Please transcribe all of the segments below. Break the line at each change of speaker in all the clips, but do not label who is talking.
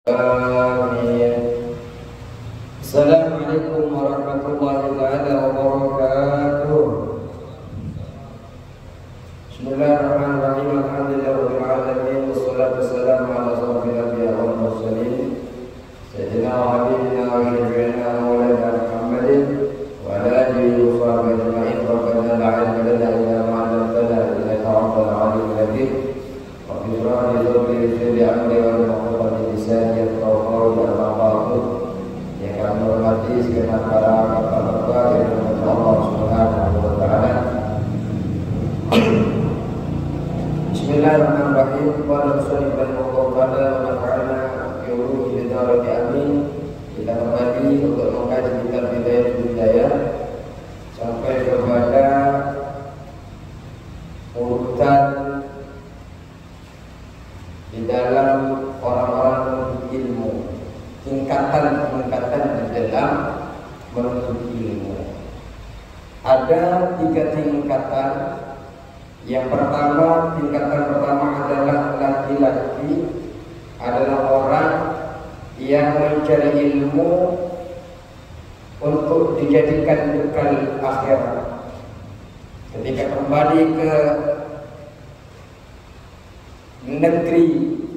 Amin. Assalamualaikum warahmatullahi wabarakatuh. Bismillahirrahmanirrahim. Alhamdulillahirabbil alamin wassalatu wassalamu ala asyrofil anbiya'i wal mursalin sayyidina wa habibina wa syafi'ina maulana Muhammadin wa ala alihi wa sahbihi ajma'in. Rabbana la ilma lana illa ma 'allamtana innaka antal alimul hakim. Rabbi shrah li sadri wa yassir li amri wa lisan yafqahu qawli yang kami hormati segenap para bapak-bapak yang dirahmati Allah Subhanahu wa taala. Bismillahirrahmanirrahim. Qala musannif rahimahullah taala wa nafa'ana bi ulumi bidarati amin. Kita kembali untuk mengkaji kitab Bidayatul Hidayah sampai kepada urutan di dalam orang-orang menuntut ilmu, tingkatan-tingkatan di dalam menuntut ilmu. Ada 3 tingkatan. Yang pertama, tingkatan pertama adalah laki-laki, adalah orang yang mencari ilmu untuk dijadikan bekal akhirat. Ketika kembali ke negeri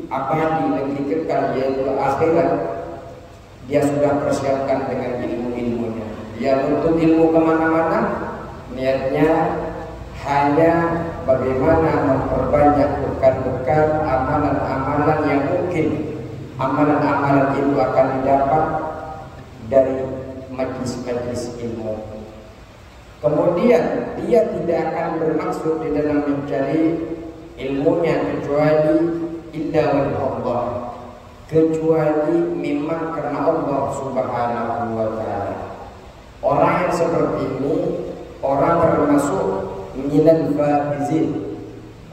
abadi, negeri kekal yaitu akhirat, dia sudah persiapkan dengan ilmu-ilmunya. Dia menuntut ilmu kemana-mana, niatnya hanya bagaimana memperbanyak bekal-bekal amalan-amalan yang mungkin amalan-amalan itu akan didapat dari majlis-majlis ilmu. Kemudian dia tidak akan bermaksud di dalam mencari ilmunya kecuali illa walillah, kecuali memang karena Allah Subhanahu wa taala. Orang yang seperti ini orang termasuk minal faizin,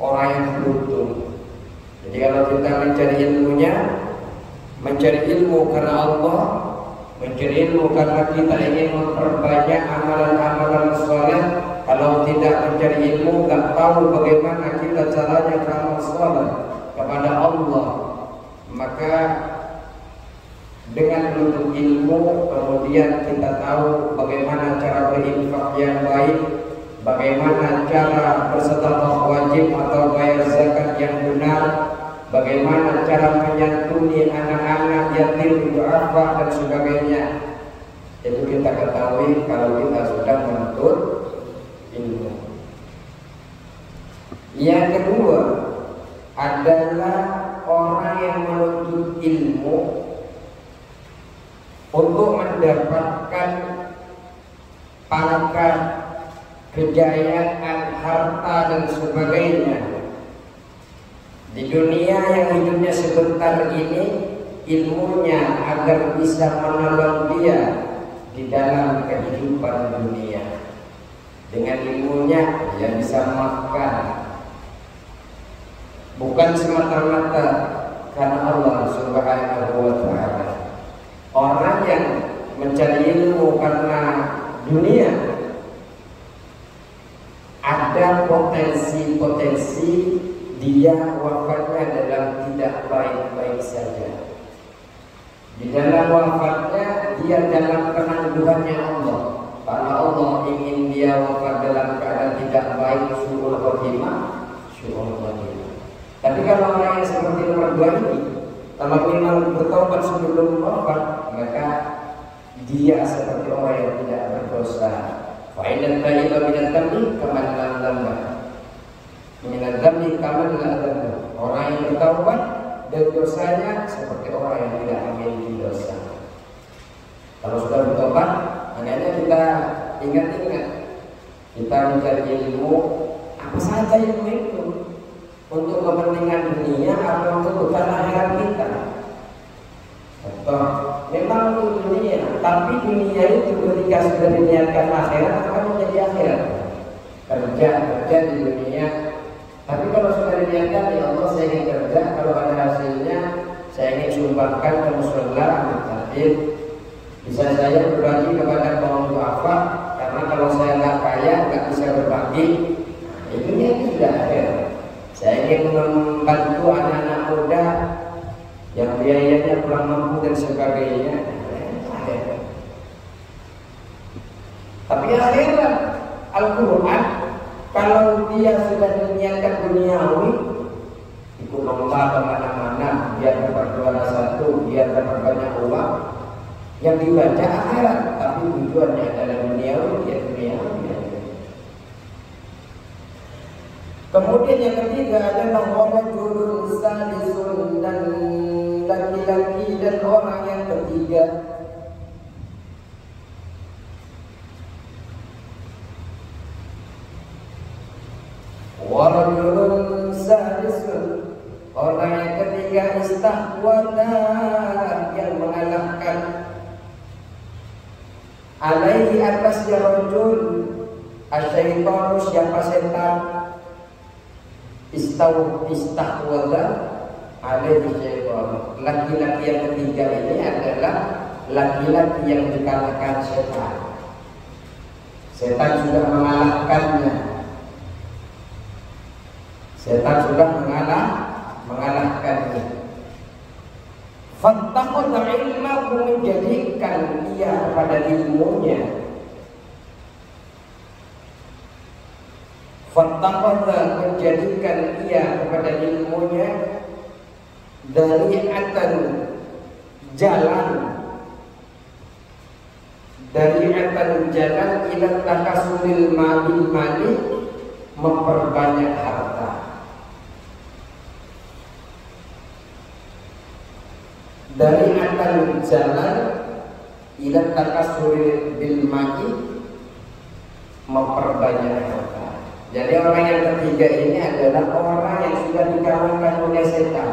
orang yang beruntung. Jadi kalau kita mencari ilmunya, mencari ilmu karena Allah, mencari ilmu karena kita ingin memperbanyak amalan-amalan saleh. Kalau tidak mencari ilmu, nggak tahu bagaimana kita caranya beramal saleh kepada Allah, maka dengan menuntut ilmu kemudian kita tahu bagaimana cara berinfak yang baik, bagaimana cara bersedekah wajib atau bayar zakat yang benar, bagaimana cara menyantuni anak-anak yatim, du'afa dan sebagainya. Itu kita ketahui kalau kita sudah menuntut ilmu. Yang kedua adalah orang yang menuntut ilmu untuk mendapatkan pangkat, kejayaan, harta dan sebagainya di dunia yang hidupnya sebentar ini. Ilmunya agar bisa menolong dia di dalam kehidupan dunia. Dengan ilmunya dia bisa makan, bukan semata-mata karena Allah Subhanahu wa taala. Orang yang mencari ilmu karena dunia, ada potensi-potensi dia wafatnya dalam tidak baik-baik saja. Di dalam wafatnya dia dalam penangguhannya Allah. Kalau Allah ingin dia wafat dalam keadaan tidak baik, su'ul khotimah. Tapi kalau orang yang seperti nomor 2 ini, kalau memang bertobat sebelum wafat, maka dia seperti orang yang tidak berdosa. Fa'idan ta'iba minat dhambi kaman la dhanba. Minat dhambi kaman la dhanba. Orang yang bertaubat dari dosanya seperti orang yang tidak memiliki dosa. Kalau sudah bertobat, makanya kita ingat-ingat, kita mencari ilmu apa saja ilmu itu, untuk kepentingan dunia atau untuk kepentingan akhirat kita. Contoh, memang untuk dunia, tapi dunia itu ketika sudah diniatkan akhirat akan menjadi akhirat. Kerja di dunia, tapi kalau sudah diniatkan ya Allah saya ingin kerja, kalau ada hasilnya saya ingin sumbangkan ke musyola, tapi bisa saya berbagi kepada kaum duafa, karena kalau saya nggak kaya nggak bisa berbagi. Ini sudah akhir. Saya ingin membantu anak-anak muda yang biayanya kurang mampu dan sebagainya. Tapi akhirat Al-Quran, kalau dia sudah diniatkan duniawi, ikut lomba kemana-mana, biar dapat juara satu, biar dapat banyak uang, yang dibaca akhirat, tapi tujuannya adalah duniawi, ya duniawi. Kemudian yang ketiga adalah rajulun salisun, dan laki-laki dan orang yang ketiga. Warajulun salisun, orang yang ketiga istahwana, yang mengalahkan alaihi atas ya rajul asyaitanu, siapa setan, istahwada alaihi syaitan. Laki-laki yang ketiga ini adalah laki-laki yang dikalahkan setan. Setan sudah mengalahkannya. Setan sudah mengalahkannya. Fattakhadha ilmahu, menjadikan ia pada ilmunya. Fattakhadha, menjadikan ia kepada ilmunya dari'atan, jalan, dari'atan, jalan ila takasulil mali, memperbanyak harta. Dari akan jalan ila takasuri bil mali, memperbanyak harta. Jadi orang yang ketiga ini adalah orang yang sudah dikalahkan oleh setan.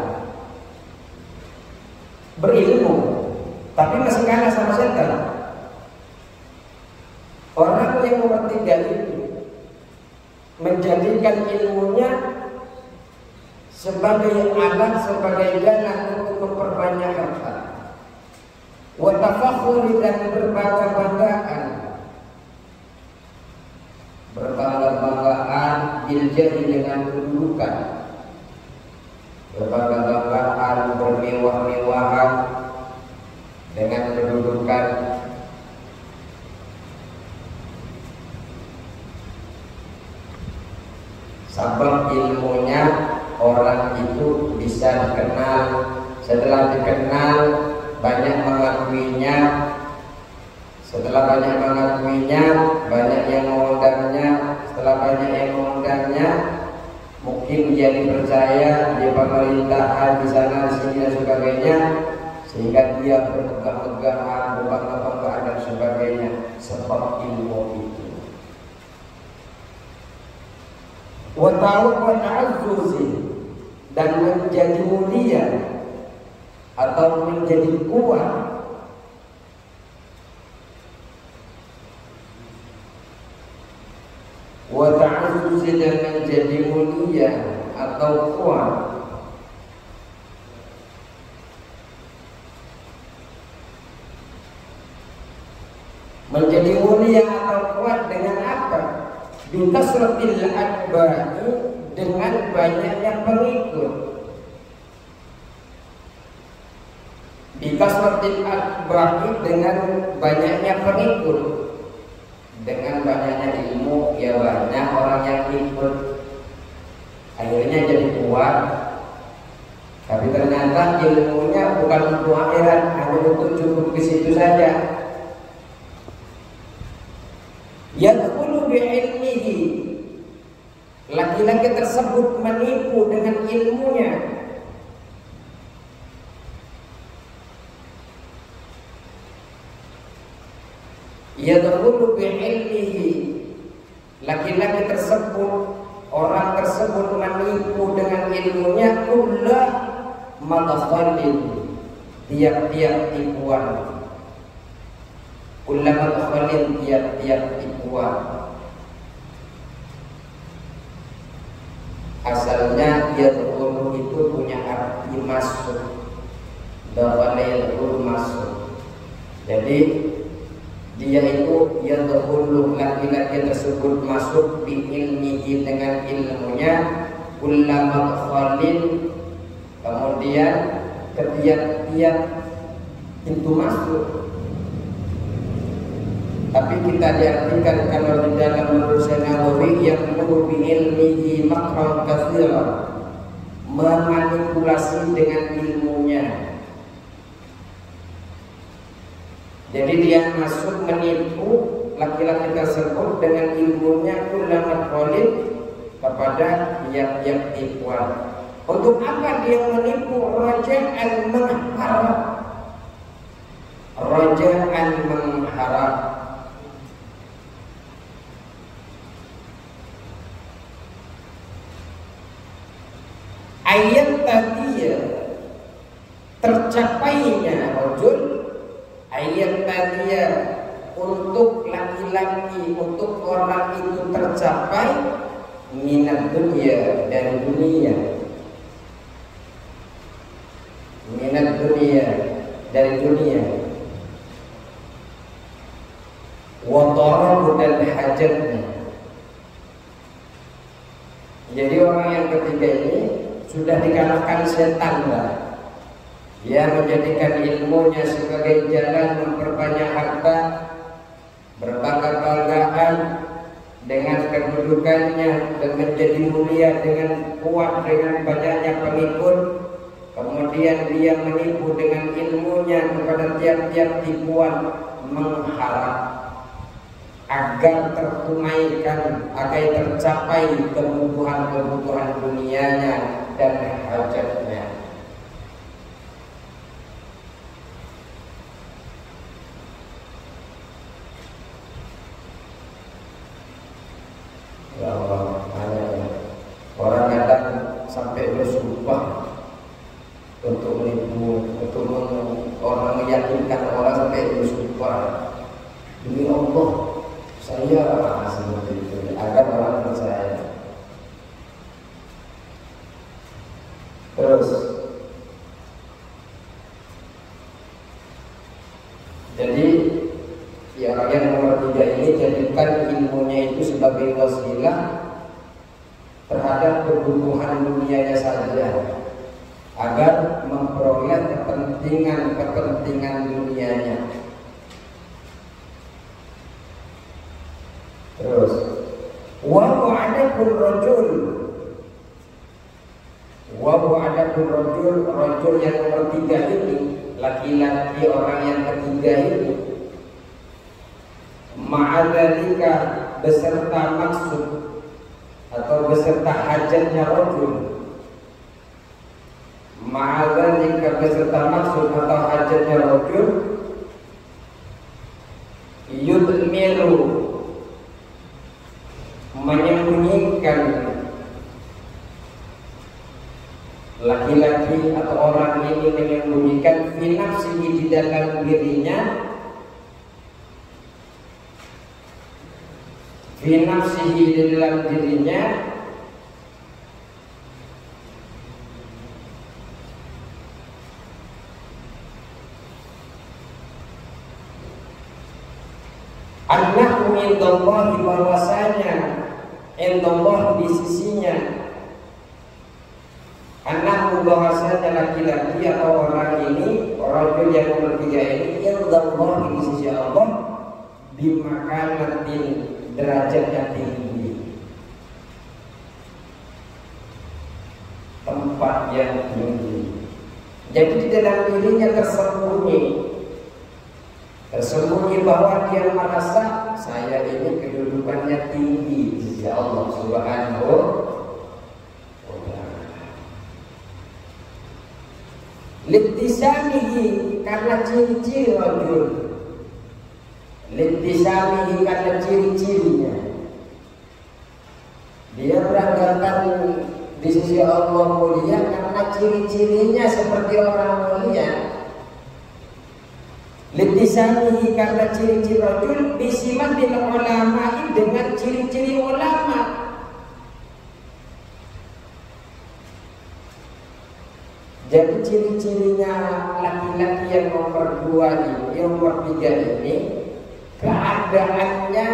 Berilmu, tapi masih kalah sama setan. Orang yang nomor tiga itu menjadikan ilmunya sebagai alat, sebagai jalan untuk memperbanyak harta. Wa tafakhuri, dan berbangga-banggaan, berbangga-banggaan biljari, dengan kedudukan, berbangga-banggaan, bermewah-mewahan dengan kedudukan. Sebab ilmunya orang itu bisa dikenal, setelah dikenal banyak mengakuinya, setelah banyak mengakuinya banyak yang mengundangnya, setelah banyak yang mengundangnya mungkin dia dipercaya di pemerintahan di sana di sini dan sebagainya, sehingga dia bermegah-megahan, berbangga-banggaan dan sebagainya sebab ilmu itu. Wa ta'azzuzi, dan menjadi mulia atau menjadi kuat. Wa ta'azzuzi, dan menjadi mulia atau kuat. Menjadi mulia atau kuat dengan apa? Bikasratil atba'i, dengan banyaknya pengikut. Bikasratil atba'i, dengan banyaknya pengikut. Dengan banyaknya ilmu, ya banyak orang yang ikut, akhirnya jadi kuat. Tapi ternyata ilmunya bukan untuk akhirat, hanya untuk cukup di situ saja. Yadkhulu bi'ilmihi, laki-laki tersebut menipu dengan ilmunya. Yadkhulu bi'ilmihi, laki-laki tersebut, orang tersebut menipu dengan ilmunya kullah madkhalin, tiap-tiap tipuan. Kullah madkhalin, tiap-tiap tipuan. Asalnya yadkhulu itu punya arti masuk, dakhala yadkhulu masuk. Jadi dia itu yadkhulu, laki-laki tersebut masuk bi ilmihi, dengan ilmunya, kulla madkhalin, kemudian ke tiap-tiap pintu masuk. Tapi kita diartikan kalau di dalam menurut Nawawi yang bi ilmihi makran katsira, memanipulasi dengan ilmunya. Jadi dia masuk menipu laki-laki tersebut dengan ilmunya ulama khalid kepada tiap-tiap tipuan. Untuk apa dia menipu? Raja'an mengharap. Raja'an mengharap. Ayat tadi ya, tercapainya rajul, ayat tadi ya, untuk laki-laki, untuk orang itu tercapai minat dunia, dari dunia, minat dunia, dari dunia, wa tarabu dan hajatnya. Jadi orang yang ketiga ini sudah dikalahkan setan lah. Dia menjadikan ilmunya sebagai jalan memperbanyak harta, berbangga-banggaan dengan kedudukannya dan menjadi mulia dengan kuat dengan banyaknya pengikut. Kemudian dia menipu dengan ilmunya kepada tiap-tiap tipuan, mengharap agar tertunaikan, agar tercapai kebutuhan-kebutuhan dunianya dan hajatnya. Ya Allah, orang kadang sampai bersumpah untuk menipu, untuk orang meyakinkan orang sampai bersumpah, demi Allah saya seperti itu, agar orang percaya. Terus, jadi ya orang yang nomor 3 ini jadikan ilmunya itu sebagai wasilah terhadap kebutuhan dunianya saja, agar memperoleh kepentingan dunianya. Terus, wa wa'adakul rajul, rajul yang nomor 3 ini, laki-laki orang yang ketiga ini, ma'adzalika beserta maksud atau beserta hajatnya rajul, ma'adzalika beserta maksud atau hajatnya rajul, yudmiru menyembunyikan laki-laki atau orang ini menyembunyikan fi nafsihi di dalam dirinya, fi nafsihi di dalam dirinya annahu indallahi, bahwasanya indallah di sisinya, annahu bahwasanya laki-laki atau orang ini, orang yang nomor 3 ini, indallah di sisi Allah, bimakanatin derajat yang tinggi, tempat yang tinggi. Jadi di dalam dirinya tersembunyi bahwa dia merasa saya ini kedudukannya tinggi di sisi Allah Subhanahu wa ta'ala. Littisamihi, karena ciri-ciri rajul, littisamihi karena ciri-cirinya, dia beranggapan di sisi Allah mulia karena ciri-cirinya seperti orang mulia. Littisamihi karena ciri-ciri rajul, bisimatil ulama, dengan ciri-ciri ulama. Jadi ciri-cirinya laki-laki yang nomor 2 ini, yang nomor 3 ini, keadaannya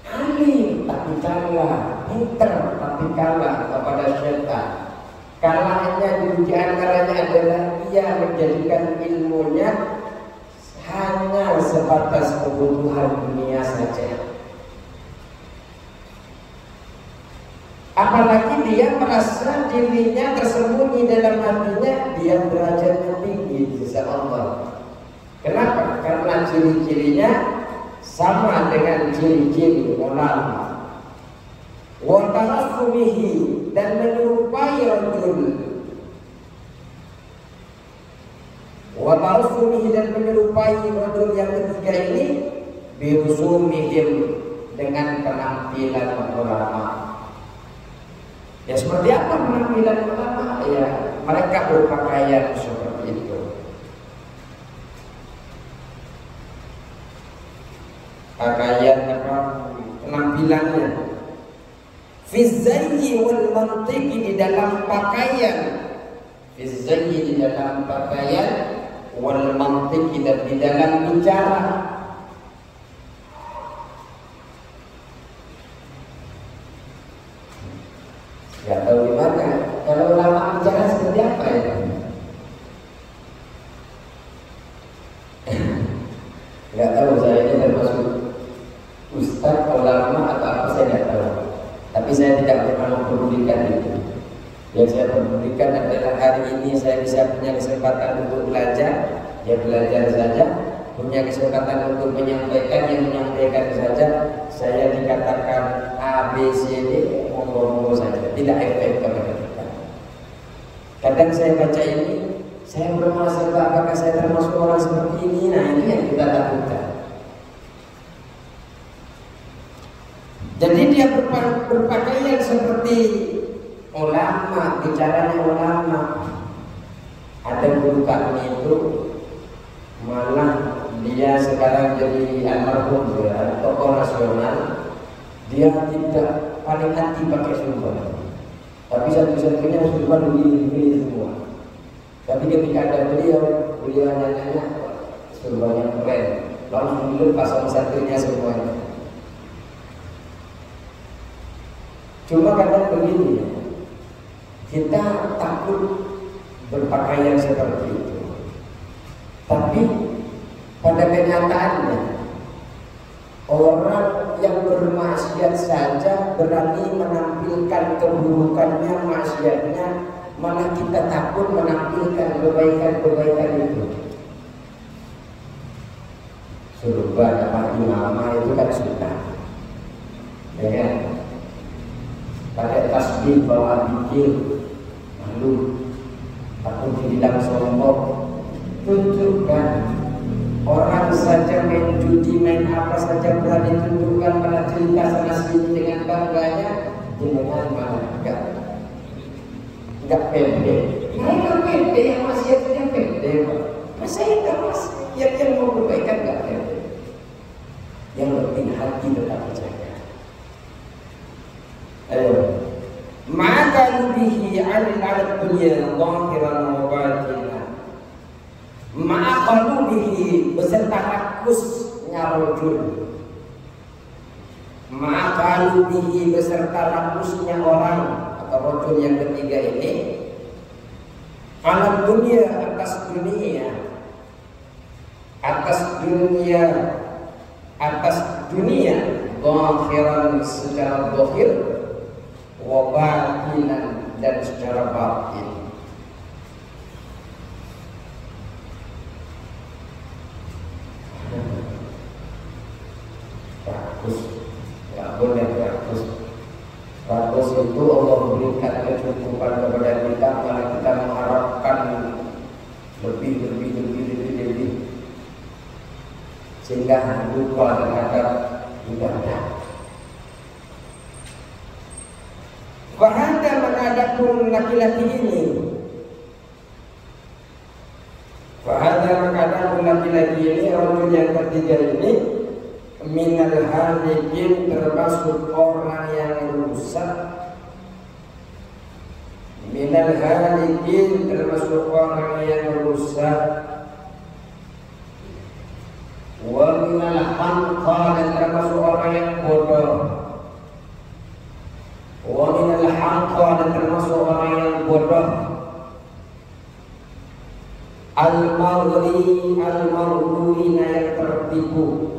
alim tapi kalah, pinter tapi kalah kepada syaitan. Kalahnya di antaranya adalah ia menjadikan ilmunya hanya sebatas kebutuhan dunia saja. Apalagi dia merasa dirinya tersembunyi dalam hatinya, dia derajatnya tinggi di sisi Allah. Kenapa? Karena ciri-cirinya sama dengan ciri-ciri ulama. Wa tarasumihi, dan menyerupai rajul. Wa tarasumihi, dan menyerupai rajul yang ketiga ini birusumihim, dengan penampilan ulama. Ya seperti apa penampilan ulama? Ya mereka berpakaian seperti itu. Pakaian apa? Penampilannya. Fizzayyi wal mantiqi, di dalam pakaian. Fizzayyi, di dalam pakaian. Wal mantiqi, dan di dalam bicara. Gak tahu gimana. Kalau ulama bicara seperti apa ya? Gak tahu, saya ini termasuk ustaz, ulama atau apa saya tidak tahu. Tapi saya tidak pernah mempedulikan itu. Yang saya pedulikan adalah hari ini saya bisa punya kesempatan untuk belajar, ya belajar saja. Punya kesempatan untuk menyampaikan, yang menyampaikan saja. Saya dikatakan A, B, C, D, monggo-monggo saja, tidak efek kepada kita. Kadang saya baca ini, saya bermerasa apakah saya termasuk orang seperti ini. Nah ini yang kita takutkan. Jadi dia berpakaian seperti ulama, bicaranya ulama. Ada guru kami itu, malah dia sekarang jadi almarhum, ya, tokoh nasional. Dia tidak paling anti pakai surban, tapi satu-satunya surban begini semua. Tapi ketika ada beliau nanya surban yang keren, langsung dilepas sama santrinya semuanya. Cuma kadang begini, kita takut berpakaian seperti itu. Tapi pada kenyataannya, orang yang bermaksiat saja berani menampilkan keburukannya, maksiatnya, malah kita takut menampilkan kebaikan-kebaikan itu. Surban apa imamah itu kan sunnah, ya kan? Pakai tasbih bawa bikir, malu, takut dibilang sombong. Tunjukkan. Orang saja main judi, main apa saja berani tunjukkan, pada cerita sana sini dengan bangganya. Jangan malah enggak pede. Mereka pede, yang masih ada pede. Masa itu mas, yang mau berbaikan enggak pede. Yang penting hati tetap terjaga. Maka lubihi al-alat dunia zahiran wa batinan. Maka lubihi beserta rakusnya rajul. Maka lubihi beserta rakusnya orang atau rajul yang ketiga ini. Alat dunia, atas dunia. Atas dunia. Atas dunia zahiran secara zahir, wa batinan, dan secara batin. Rakus, nggak boleh rakus. Rakus itu Allah berikan kecukupan kepada kita, malah kita mengharapkan lebih, sehingga lupa terhadap ibadah. Wahada mengadapun laki-laki ini, wahada mengadapun laki-laki ini, orang yang ketiga ini, minal halikin, termasuk orang yang rusak. Minal halikin, termasuk orang yang rusak. Wa minal hamqa, dan termasuk orang yang bodoh. Wa minal hamqa, dan termasuk orang yang bodoh. al-maghruina yang tertipu.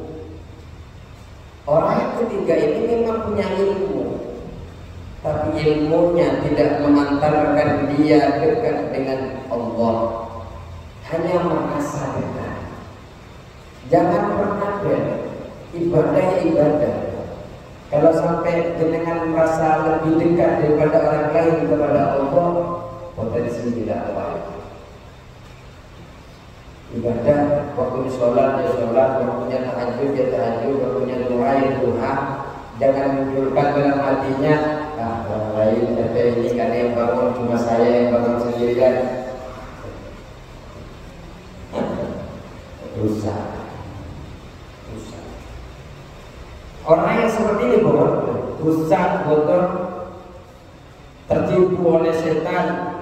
Orang yang ketiga ini memang punya ilmu, tapi ilmunya tidak mengantarkan dia dekat dengan Allah, hanya merasa dekat. Jangan pernah ibadah. Kalau sampai jenengan merasa lebih dekat daripada orang lain kepada Allah, potensi tidak baik. Ibadah, waktu sholat ya sholat, waktunya tahajud ya tahajud, waktunya doa ya doa. Jangan munculkan dalam hatinya, orang lain kata ini kan yang bangun, cuma saya yang bangun sendirian. Rusak. Orang yang seperti ini rusak, kotor, tertipu oleh setan.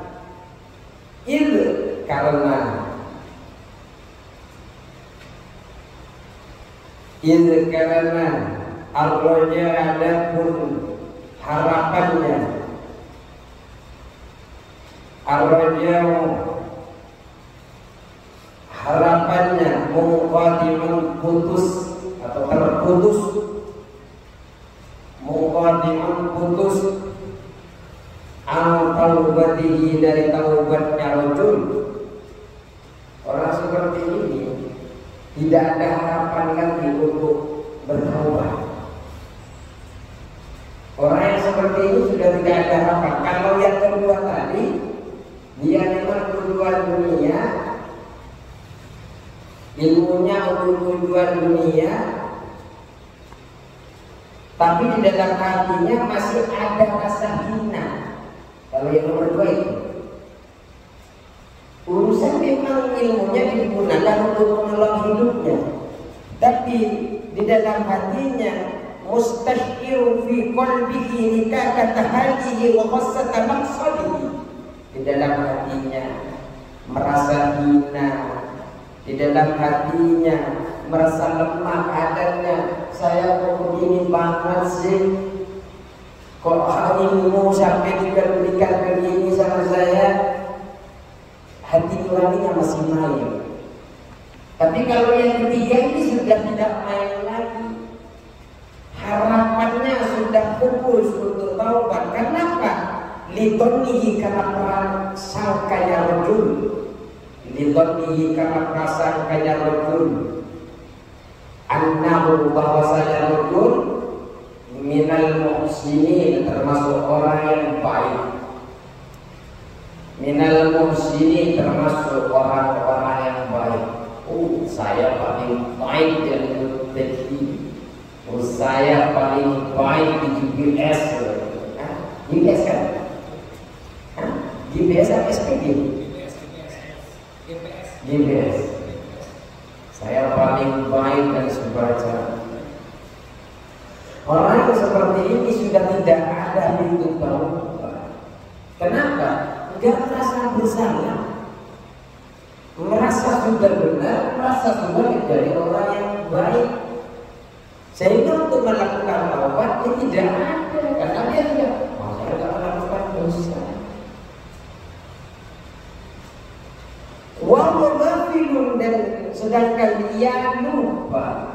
Karena arrohnya adapun harapannya, mengqadimun putus atau terputus, taubatihi dari taubatnya rajul. Orang seperti ini tidak ada harapan lagi untuk bertaubat. Orang yang seperti ini sudah tidak ada harapan. Kalau yang kedua tadi, dia memang tujuan dunia, ilmunya untuk tujuan dunia, tapi di dalam hatinya masih ada rasa hina. Kalau yang nomor dua itu, urusan memang ilmunya digunakan untuk menolong hidupnya, tapi di dalam hatinya mustashkiru fi qalbihi nikata tahalihi wa khassata maqsadihi. Di dalam hatinya merasa hina, di dalam hatinya merasa lemah adanya. Saya kok begini banget sih, kok ilmu sampai diberikan begini sama saya. Hati nuraninya masih main. Tapi kalau yang ketiga ini sudah tidak main lagi. Harapannya sudah fokus untuk taubat. Kenapa? Lidonihi karena prasangkanya rajul. Lidonihi karena prasangkanya rajul. Annahu bahwasanya rajul minal muhsinin, termasuk orang yang baik. Minal muhsinin, termasuk orang-orang yang baik. Saya paling baik dan muttaqi. Saya paling baik di GPS. GPS kan? GPS atau SPD? GPS. Saya paling baik dan sebaca. Orang yang seperti ini sudah tidak ada pintu taubat. Kenapa? Enggak merasa bersalah, merasa sudah benar, merasa sudah menjadi orang yang baik, sehingga untuk melakukan taubat dia tidak ada, karena dia tidak melakukan dosa. Wa ghafilun, dan sedangkan dia lupa.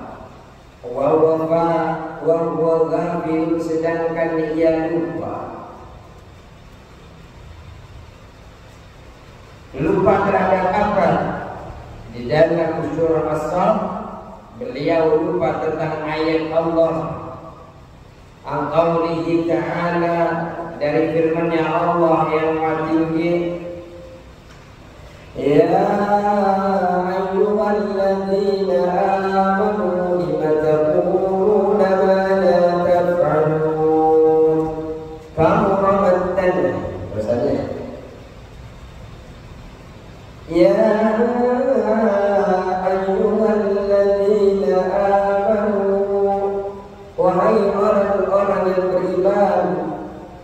Wa ghafilun, sedangkan dia lupa. Lupa terhadap apa? Di dalam surah As-Saff beliau lupa tentang ayat Allah, Al-Qawlihi ta'ala, dari firman-Nya Allah yang Maha Tinggi, ya ayyuhalladzina amanu lima taquluna ma la taf'alun. Kamu ramadhan rasanya. Ya ayyuhalladzina amanu, wahai orang-orang yang beriman.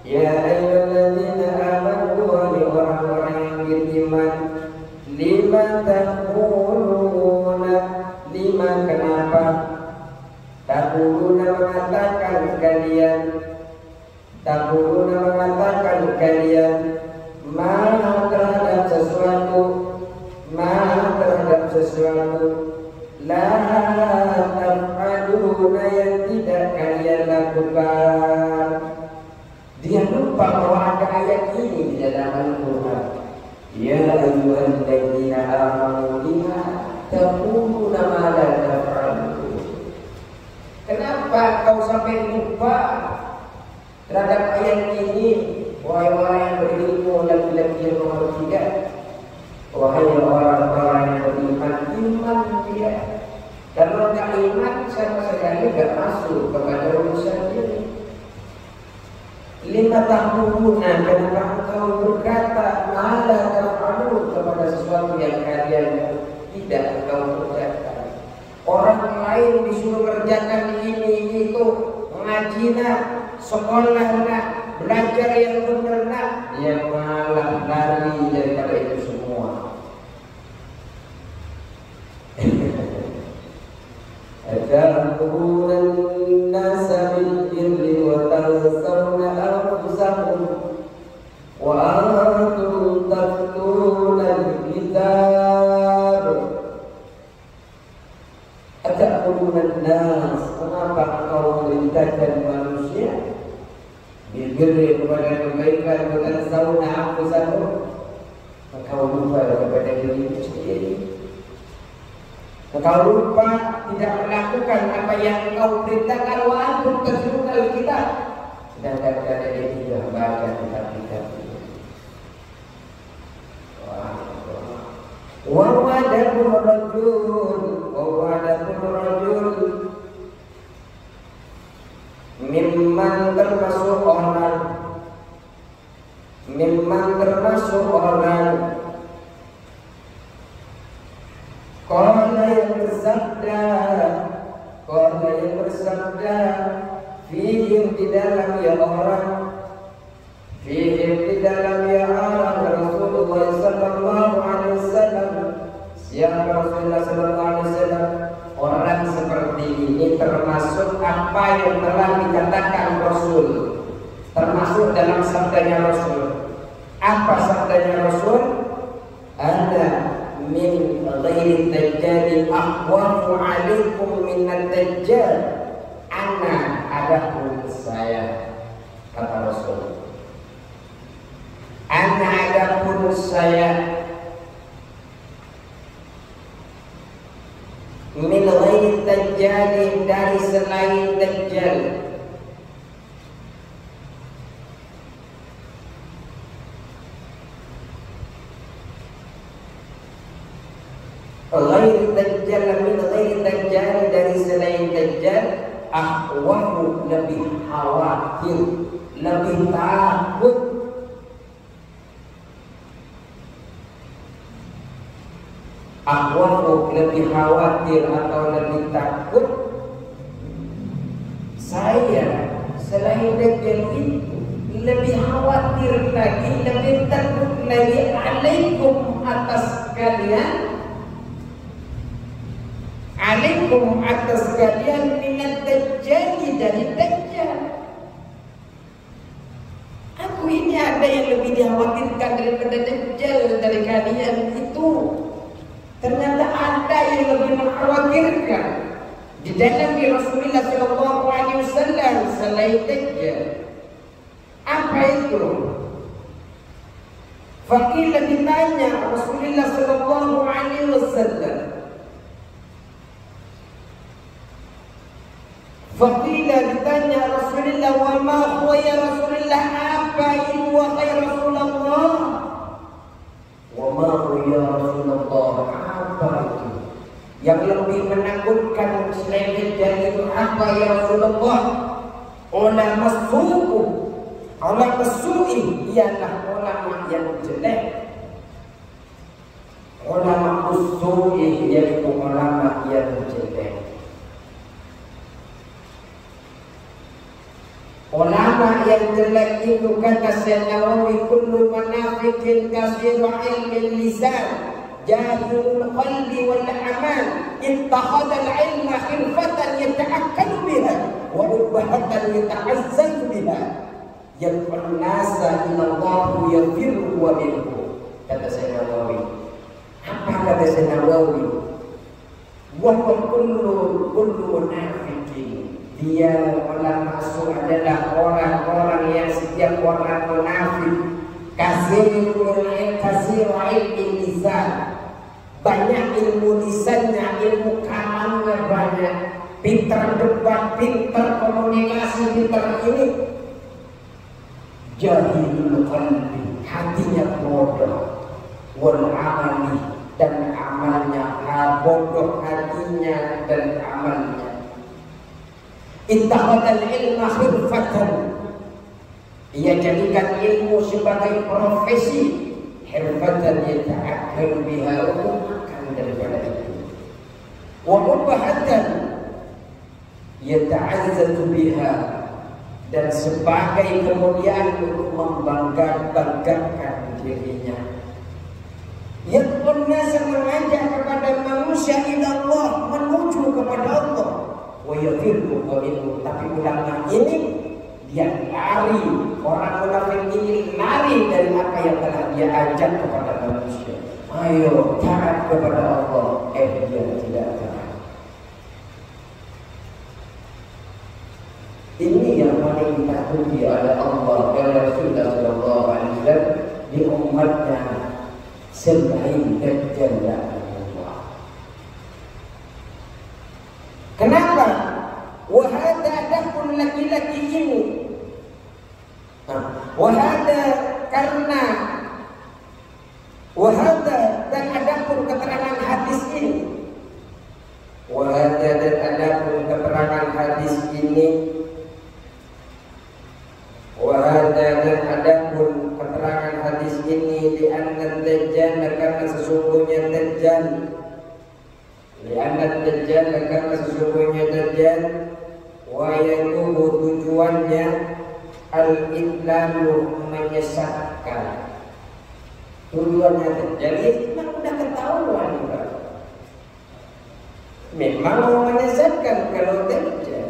Ya ayyuhalladzina amanu, wahai orang-orang yang beriman. Lima taquluna, lima kenapa? Taquluna mengatakan kalian, taquluna mengatakan kalian, ma terhadap sesuatu, ma sesuatu la taf'aluna yang tidak kalian lakukan. Dia lupa bahwa ada ayat ini di dalam Al-Quran. Ya ayyuhalladzina amanu lima taquluna ma la taf'alun. Kenapa kau sampai lupa terhadap ayat ini? Wahai orang yang berilmu, laki-laki yang nomor 3. Wahai orang-orang yang beriman, iman dia. Kalau tak iman sama sekali tidak masuk kepada urusan ini. Lima tahununa, kenapa engkau berkata malah taf'alun kepada sesuatu yang kalian tidak engkau kerjakan. Orang lain disuruh kerjakan ini itu, mengaji nak, sekolah nak, belajar yang benar nak, dia malah lari daripada itu semua. Atamuruna an-nasa bil birri wa tansawna anfusakum wa antum tatluna al-kitab. Atamuruna an-nas, kenapa engkau memerintahkan manusia bil birri kepada kebaikan wa tansawna anfusakum? Engkau lupa kepada dirimu sendiri. Engkau lupa tidak melakukan apa yang engkau perintahkan. Wa antum tatluna al-kitab, sedangkan kalian tidak baca kitab-kitab itu. Wa wa'adakum rajul mimman termasuk orang Qala yang bersabda fihim di dalam ya orang Rasulullah sallallahu alaihi wasallam. Siapa Rasulullah sallallahu alaihi wasallam? Orang seperti ini termasuk apa yang telah dikatakan Rasul, termasuk dalam sabdanya Rasul. Apa sabdanya Rasul? Ada min ghairi dajjal aqwamu alaikum min ad-dajjal. Ana adapun saya, kata Rasul, ana adapun saya min ghairi dajjal, dari selain dajjal. Ghairi dajjal, min ghairi dajjal, dari selain dajjal. Akhwafu, lebih khawatir, lebih takut. Akhwafu, lebih khawatir atau lebih takut. Saya selain dajjal itu lebih khawatir lagi, lebih takut lagi alaikum, atas kalian, alaikum, atas kalian, minat dajjal, dari dajjal. Aku ini ada yang lebih dikhawatirkan daripada dajjal dari kalian itu. Ternyata ada yang lebih mengkhawatirkan di dalam Rasulullah sallallahu alaihi wasallam selain dajjal. Apa itu? Faqila, ditanya Rasulullah sallallahu alaihi wasallam. Faqila, ditanya Rasulullah, wa ma huwa ya Rasulullah, apa itu wahai Rasulullah? Wa ma huwa ya Rasulullah, apa itu yang lebih menakutkan selain dajjal itu? Apa ya Rasulullah? Ulama su'u, ulama su'i, ialah ulama yang jelek. Ulama su'i yaitu ulama yang jelek. Ulama yang jelek itu, kata Syekh Nawawi, kullu munafiqin kasiru ilmin lisan jahilul qalbi wal amal ittakhadha al-ilma khilfatan yata'akkadu biha wa ubahatan yata'azzal biha yad'u nasa ila Allah yafirru wa minhu. Kata Syekh Nawawi. Apa kata Syekh Nawawi? bahwa kullu munafikin, dia orang masuk adalah orang-orang yang setiap orang munafik. Kasirul ilmi lisan, banyak ilmu lisannya, ilmu kalamnya banyak, pintar debat, pintar komunikasi, pintar ini. Jahilul qalbi, hatinya bodoh, wal amali, dan amalnya bodoh, hatinya dan amalnya. Ittakhadal ilma khirfatan, ia jadikan ilmu sebagai profesi. Hirfatan yata'akkar biha, makan daripada itu. Wa mubahatan yata'azzatu biha, dan sebagai kemuliaan untuk membanggakan dirinya. Yad'un nasa, mengajak kepada manusia ila Allah, menuju kepada Allah. Wa yafirru minhu, tapi ulama ini dia lari, orang munafik ini lari dari apa yang telah dia ajak kepada manusia. Ayo taat kepada Allah, dia tidak taat. Ini yang paling ditakuti oleh Allah dan Rasulullah sallallahu alaihi wasallam di umatnya selain Dajjal dan Allah. Kenapa? Wahada adapun laki-laki ini, wahada karena wahada dan adapun keterangan hadis ini, wahada dan adapun keterangan hadis ini, wahada dan adapun keterangan hadis ini, li'anna Dajjal, karena sesungguhnya Dajjal, li'anna Dajjal, karena sesungguhnya Dajjal, wa yatuhu, tujuannya al-idlalu, menyesatkan. Tujuannya Dajjal itu memang sudah ketahuan, memang mau menyesatkan kalau Dajjal.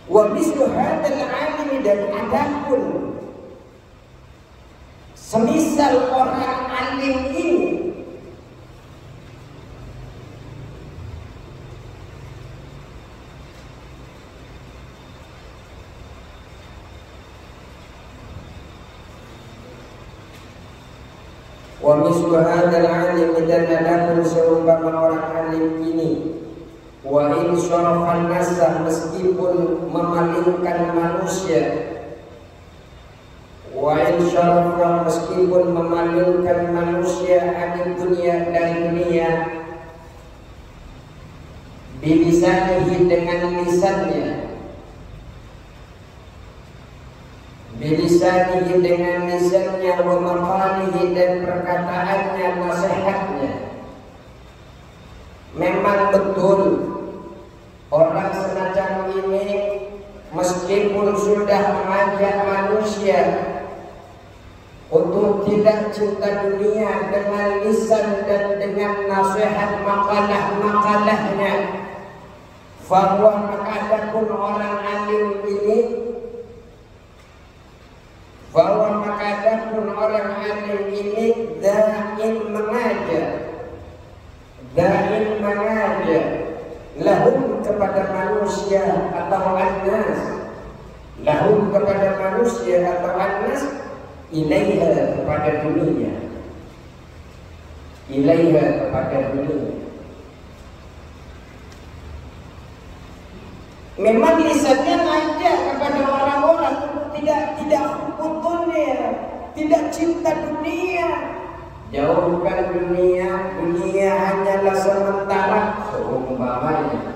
Wa mislu hadzal alim, dan adapun semisal orang alim ini, wa mislu hadzal alim, dan adapun seumpama orang alim ini, wa in syarafan nasa, meskipun memalingkan manusia, wa in syarafan, meskipun memalingkan manusia, dari dunia, dari dunia, bilisanihi, dengan lisannya, bilisanihi, dengan lisannya, wa maqalihi, dan perkataannya, nasihatnya. Memang betul orang semacam ini meskipun sudah mengajak manusia untuk tidak cinta dunia dengan lisan dan dengan nasihat makalah-makalahnya, bahwa adapun orang alim ini, bahwa adapun orang alim ini da'in mengajak, da'in mengajak, lahum, kepada manusia atau annas, lahum, kepada manusia atau annas, ilaiha, kepada dunia, ilaiha, kepada dunia. Memang lisannya ngajak kepada orang-orang untuk tidak hubung dunia, tidak cinta dunia. Jauhkan dunia, dunia hanyalah sementara. Seumpamanya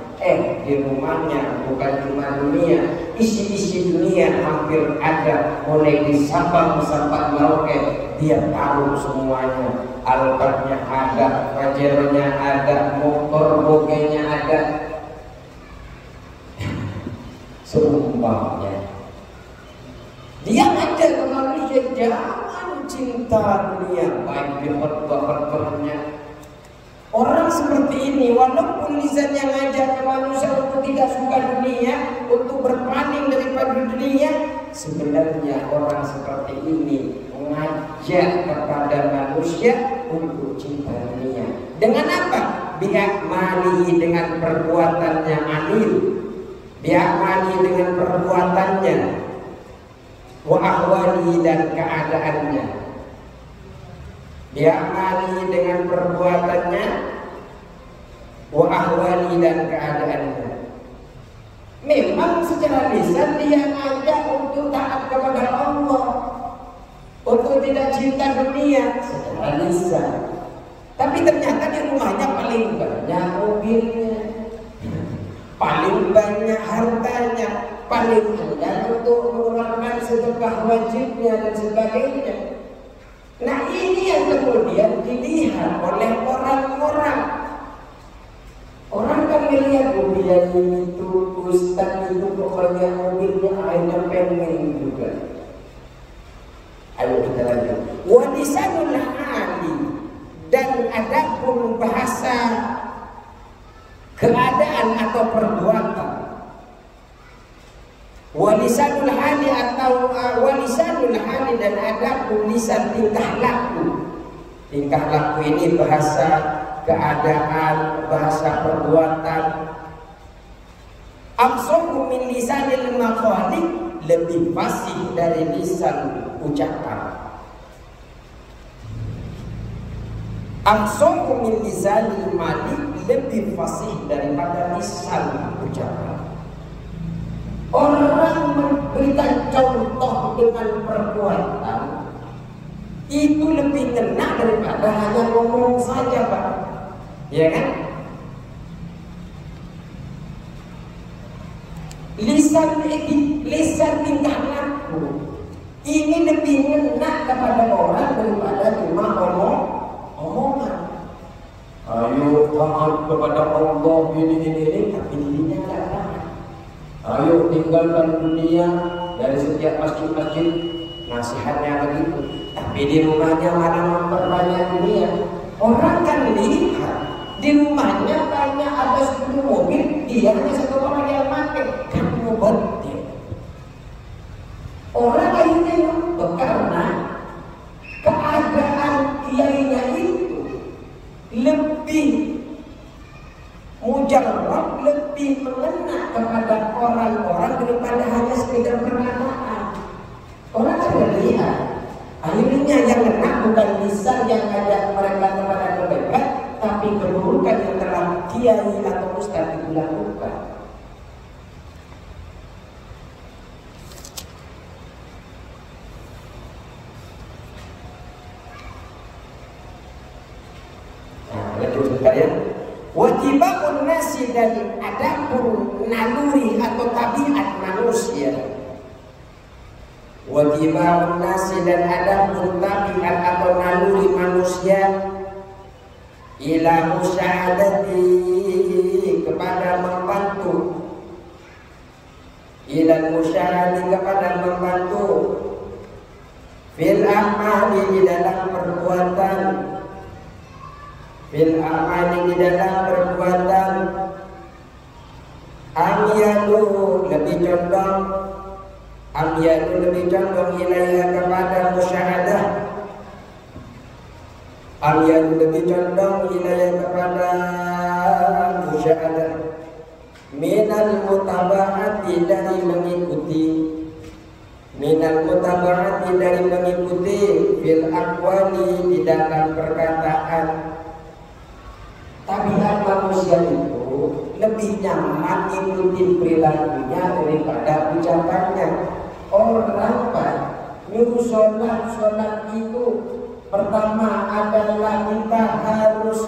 di rumahnya bukan cuma dunia, isi-isi dunia hampir ada, mulai di Sabang sampai Merauke dia tahu semuanya. Alphardnya ada, Pajeronya ada, motor bogenya ada. Seumpamanya dia ngajak ke manusia, jangan cinta dunia, baik di khutbah-khutbahnya. Orang seperti ini, walaupun lisannya ngajak ke manusia untuk tidak suka dunia, untuk berpaling daripada dunia, sebenarnya orang seperti ini mengajak kepada manusia untuk cinta dunia. Dengan apa? bi'amalihi dengan perbuatannya, amil bi'amalihi dengan perbuatannya, wa ahwalihi dan keadaannya, bi'amalihi dengan perbuatannya, wa ahwalihi dan keadaannya. Memang secara lisan dia ngajak untuk taat kepada Allah, untuk tidak cinta dunia secara lisan. Tapi ternyata di rumahnya paling banyak mobilnya, paling banyak hartanya, paling enggan untuk mengeluarkan sedekah wajibnya dan sebagainya. Nah ini yang kemudian dilihat oleh orang-orang. Orang kan melihat mobilnya itu, ustaz itu pokoknya mobilnya akhirnya pengen juga. Ayo kita lanjut. Wa lisanul hali, dan adapun bahasa keadaan atau perbuatan. Wa lisanul hali atau wa lisanul hali, dan adapun lisan tingkah laku. Tingkah laku ini bahasa keadaan, bahasa perbuatan. Absahu min lisanil maqali, lebih fasih dari lisan ucapan. Absahu min lisanil mali, lebih fasih daripada lisan ucapan. Orang memberikan contoh dengan perbuatan itu lebih kena daripada hanya ngomong saja, Pak. Ya kan? Lisan tingkah laku ini lebih ngena kepada orang daripada cuma omongan. Ayo taat kepada Allah ini, tapi dirinya tidak taat. Ayo tinggalkan dunia, dari setiap masjid-masjid nasihatnya begitu, tapi di rumahnya malah memperbanyak dunia. Orang kan lihat di rumahnya banyak ada 10 mobil, dia hanya 1 orang yang pakai, kan berhenti. Orang akhirnya nyumpah karena keadaan kiainya itu lebih mujarab, lebih mengena kepada orang-orang daripada hanya sekedar perkataan. Orang akan lihat, akhirnya yang kena bukan lisan yang ngajak mereka kepada kebaikan, tapi keburukan yang telah kiai atau ustaz itu lakukan. Nah, lanjut sekalian. Wajibun nasi, dan adapun naluri atau tabiat manusia. Wajibun nasi, dan adapun tabiat atau naluri manusia, ila musyahadati, kepada membantu, ila musyahadati, kepada membantu, fil amali, di dalam perbuatan, fil amali, di dalam perbuatan, amyalu, lebih condong, amyalu lebih condong ilaiha, kepada musyahadah, amyalu lebih condong ilaiha, kepada musyahadah, minal mutaba'ati, dari mengikuti, minal mutaba'ati, dari mengikuti, fil aqwali, di dalam perkataan. Tabiat manusia itu lebih nyaman ikutin perilakunya daripada ucapannya. Orang Pak nyuruh sholat itu pertama adalah kita harus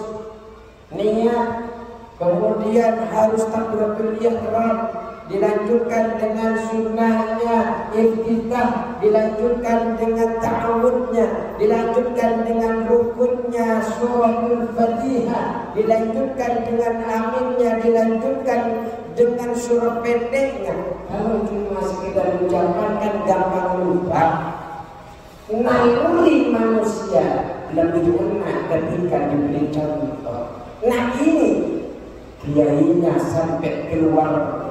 niat, kemudian harus takbiratul ihram, dilanjutkan dengan sunnahnya iftitah, dilanjutkan dengan ta'awudnya, dilanjutkan dengan rukunnya suratul fatihah, dilanjutkan dengan aminnya, dilanjutkan dengan surah pendeknya. Kalau cuma sekedar ucapan kan gampang lupa. Naluri manusia lebih enak ketika diberi contoh. Nah ini kiainya sampai keluar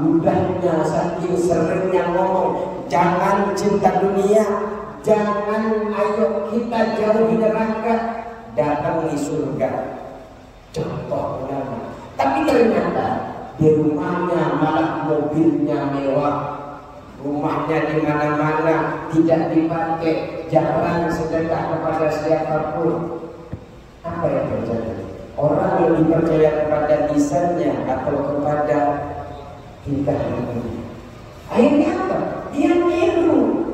ludahnya saking seringnya ngomong, jangan cinta dunia, jangan, ayo kita jauhi neraka, datangi surga. contoh ulama. Tapi ternyata di rumahnya malah mobilnya mewah, rumahnya di mana-mana, tidak dipakai, jarang sedekah kepada siapapun. Apa yang terjadi? Orang lebih percaya kepada lisannya atau kepada tingkahnya. Akhirnya apa? Dia niru.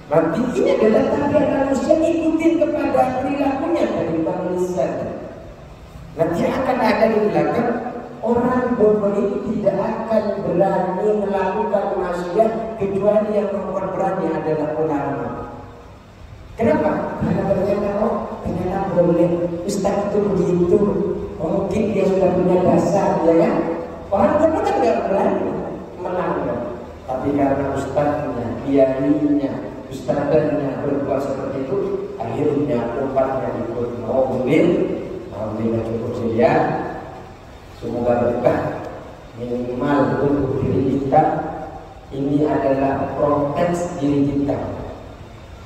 Nanti ini adalah tabiat manusia, ikutin kepada perilakunya daripada lisannya. Nanti akan ada di belakang, orang bodoh itu tidak akan berani melakukan maksiat kecuali yang membuat berani adalah ulama. Kenapa? Karena ternyata boleh Ustaz itu begitu. Mungkin dia sudah punya dasar, ya kan? Orang bodoh kan tidak berani melanggar. Tapi karena ustaznya, kiainya, ustaznya berbuat seperti itu, akhirnya umatnya ikut mobil. Alhamdulillah cukup sedia. Semoga berkah. Minimal untuk diri kita, ini adalah protes diri kita.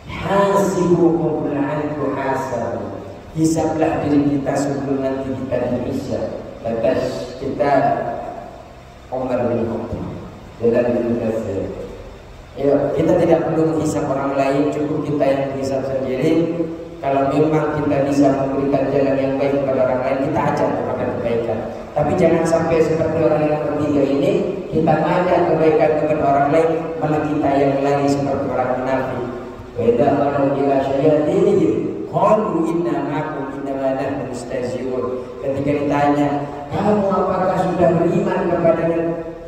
Hasibu qabla an tuhasabu. Hisablah diri kita sebelum nanti kita dihisab. Kata kita Umar bin Khattab dalam Al-Ghazali. Ya, kita tidak perlu menghisab orang lain, cukup kita yang menghisab sendiri. Kalau memang kita bisa memberikan jalan yang baik kepada orang lain, kita ajak kepada kebaikan. Tapi jangan sampai seperti orang yang bertiga ini, kita ngajak kebaikan kepada orang lain, malah kita yang lari seperti orang munafik. Weda orang ila syayatinihim qalu inna ma'akum innama nahnu mustahzi'un. Ketika ditanya, kamu apakah sudah beriman kepada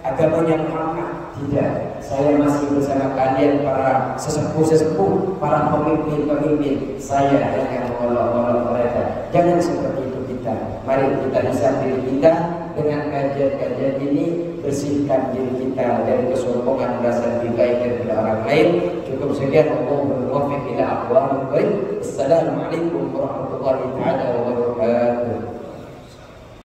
agamanya Muhammad? Tidak, saya masih bersama kalian para sesepuh-sesepuh, para pemimpin-pemimpin. Saya hanya mengolok-olok mereka. Jangan seperti itu kita. Mari kita hisab diri kita dengan kajian-kajian ini, bersihkan diri kita dari kesombongan, merasa lebih baik daripada orang lain. Cukup sekian. Assalamualaikum warahmatullahi wabarakatuh.